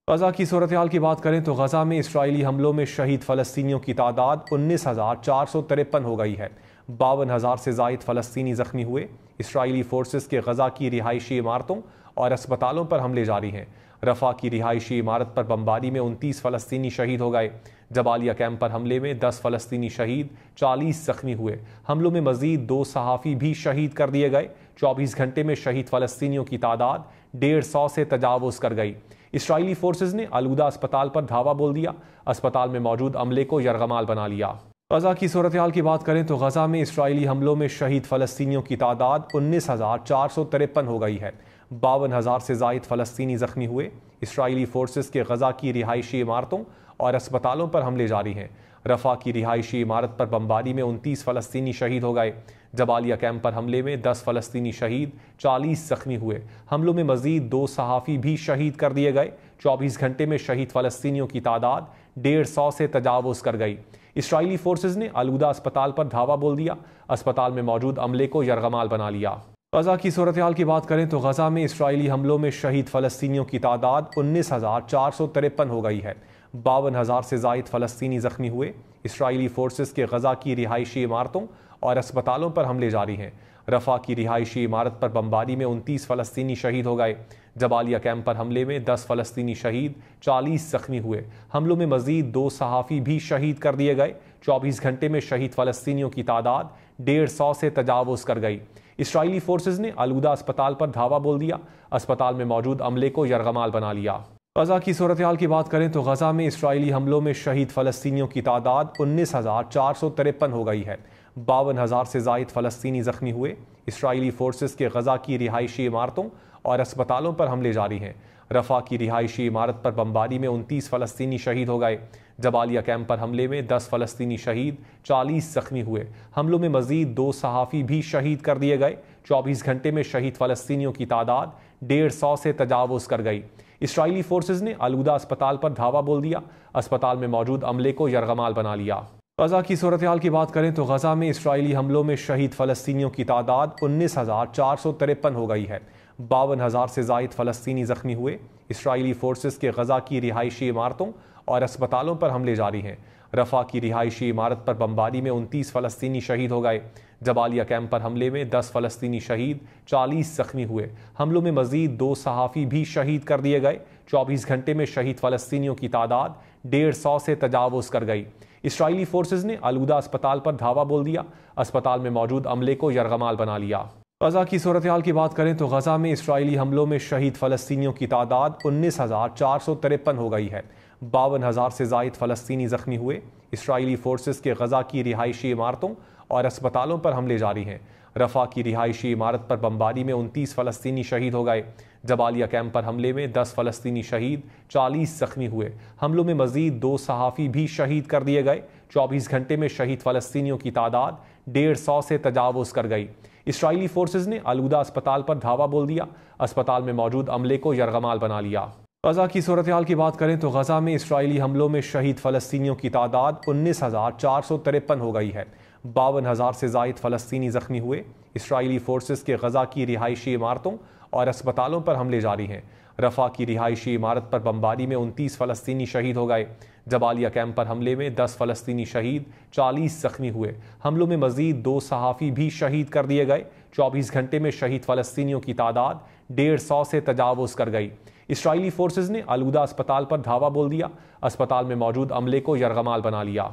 غزہ کی صورتحال کی بات کریں تو غزہ میں اسرائیلی حملوں میں شہید فلسطینیوں کی تعداد 19,453 ہو گئی ہے۔ 52,000 سے زائد فلسطینی زخمی ہوئے۔ اسرائیلی فورسز کے غزہ کی رہائشی عمارتوں اور اسپتالوں پر حملے جاری ہیں۔ رفح کی رہائشی عمارت پر بمباری میں 29 فلسطینی شہید ہو گئے۔ جبالیہ کیمپ پر حملے میں 10 فلسطینی شہید، 40 زخمی ہوئے۔ حملوں میں مزید 2 صحافی بھی شہید کر دیے گئے۔ 24 گھنٹے میں شہید فلسطینیوں کی تعداد 150 سے تجاوز کر گئی۔ اسرائیلی فورسز نے آلودہ اسپتال پر دھاوا بول دیا۔ اسپتال میں موجود عملے کو یرغمال بنا لیا۔ غزہ کی صورتحال کی بات کریں تو غزہ میں اسرائیلی حملوں میں شہید فلسطینیوں کی تعداد 19,453 ہو گئی ہے۔ 52,000 سے زائد فلسطینی زخمی ہوئے۔ اسرائیلی فورسز کے غزہ کی رہائشی عمارتوں اور اسپتالوں پر حملے جاری ہیں۔ رفح کی رہائشی عمارت پر بمباری میں 29 فلسطینی شہید ہو گئے۔ جبالیہ کیمپ پر حملے میں 10 فلسطینی شہید، 40 زخمی ہوئے۔ حملوں میں مزید 2 صحافی بھی شہید کر دیے گئے۔ 24 گھنٹے میں شہید فلسطینیوں کی تعداد 150 سے تجاوز کر گئی۔ اسرائیلی فورسز نے آلودہ اسپتال پر دھاوا بول دیا۔ اسپتال میں موجود عملے کو یرغمال بنا لیا۔ غزہ کی صورتحال کی بات کریں تو غزہ میں اسرائیلی حملوں میں شہید فلسطینیوں کی تعداد 19,453 ہو گئی ہے۔ 52,000 سے زائد فلسطینی زخمی ہوئے۔ اسرائیلی فورسز کے غزہ کی رہائشی عمارتوں اور اسپتالوں پر حملے جاری ہیں۔ رفح کی رہائشی عمارت پر بمباری میں 29 فلسطینی شہید ہو گئے۔ جبالیہ کیمپ پر حملے میں 10 فلسطینی شہید، 40 زخمی ہوئے۔ حملوں میں مزید 2 صحافی بھی شہید کر دیے گئے۔ 24 گھنٹے میں شہید فلسطینیوں کی تعداد 150 سے تجاوز کر گئی۔ اسرائیلی فورسز نے آلودہ اسپتال پر دھاوا بول دیا۔ اسپتال میں موجود عملے کو یرغمال بنا لیا۔ غزہ کی صورتحال کی بات کریں تو غزہ میں اسرائیلی حملوں میں شہید فلسطینیوں کی تعداد 19,453 ہو گئی ہے۔ 52,000 سے زائد فلسطینی زخمی ہوئے۔ اسرائیلی فورسز کے غزہ کی رہائشی عمارتوں اور اسپتالوں پر حملے جاری ہیں۔ رفح کی رہائشی عمارت پر بمباری میں 29 فلسطینی شہید ہو گئے۔ جبالیہ کیمپ پر حملے میں 10 فلسطینی شہید، 40 زخمی ہوئے۔ حملوں میں مزید 2 صحافی بھی شہید کر دیے گئے۔ 24 گھنٹے میں شہید فلسطینیوں کی تعداد 150 سے تجاوز کر گئی۔ اسرائیلی فورسز نے آلودہ اسپتال پر دھاوا بول دیا۔ اسپتال میں موجود عملے کو یرغمال بنا لیا۔ غزہ کی صورتحال کی بات کریں تو غزہ میں اسرائیلی حملوں میں شہید فلسطینیوں کی تعداد 19,453 ہو گئی ہے۔ 52,000 سے زائد فلسطینی زخمی ہوئے۔ اسرائیلی فورسز کے غزہ کی رہائشی عمارتوں اور اسپتالوں پر حملے جاری ہیں۔ رفح کی رہائشی عمارت پر بمباری میں 29 فلسطینی شہید ہو گئے۔ جبالیہ کیمپ پر حملے میں 10 فلسطینی شہید، 40 زخمی ہوئے۔ حملوں میں مزید 2 صحافی بھی شہید کر دیے گئے۔ 24 گھنٹے میں شہید فلسطینیوں کی تعداد 150 سے تجاوز کر گئی۔ اسرائیلی فورسز نے آلودہ اسپتال پر دھاوا بول دیا۔ اسپتال میں موجود عملے کو یرغمال بنا لیا۔ غزہ کی صورتحال کی بات کریں تو غزہ میں اسرائیلی حملوں میں شہید فلسطینیوں کی تعداد 19,453 ہو گئی ہے۔ 52,000 سے زائد فلسطینی زخمی ہوئے۔ اسرائیلی فورسز کے غزہ کی رہائشی عمارتوں اور اسپتالوں پر حملے جاری ہیں۔ رفح کی رہائشی عمارت پر بمباری میں 29 فلسطینی شہید ہو گئے۔ جبالیہ کیمپ پر حملے میں 10 فلسطینی شہید، 40 زخمی ہوئے۔ حملوں میں مزید 2 صحافی بھی شہید کر دیے گئے۔ 24 گھنٹے میں شہید فلسطینیوں کی تعداد 150 سے تجاوز کر گئی۔ اسرائیلی فورسز نے آلودہ اسپتال پر دھاوا بول دیا۔ اسپتال میں موجود عملے کو یرغمال بنا لیا۔ غزہ کی صورتحال کی بات کریں تو غزہ میں اسرائیلی حملوں میں شہید فلسطینیوں کی تعداد 19,453 ہو گئی ہے۔ 52,000 سے زائد فلسطینی زخمی ہوئے۔ اسرائیلی فورسز کے غزہ کی رہائشی عمارتوں اور اسپتالوں پر حملے جاری ہیں۔ رفح کی رہائشی عمارت پر بمباری میں 29 فلسطینی شہید ہو گئے۔ جبالیہ کیمپ پر حملے میں 10 فلسطینی شہید، 40 زخمی ہوئے۔ حملوں میں مزید 2 صحافی بھی شہید کر دیے گئے۔ 24 گھنٹے میں شہید فلسطینیوں کی تعداد 150 سے تجاوز کر گئی۔ اسرائیلی فورسز نے آلودہ اسپتال پر دھاوا بول دیا۔ اسپتال میں موجود عملے کو یرغمال بنا لیا۔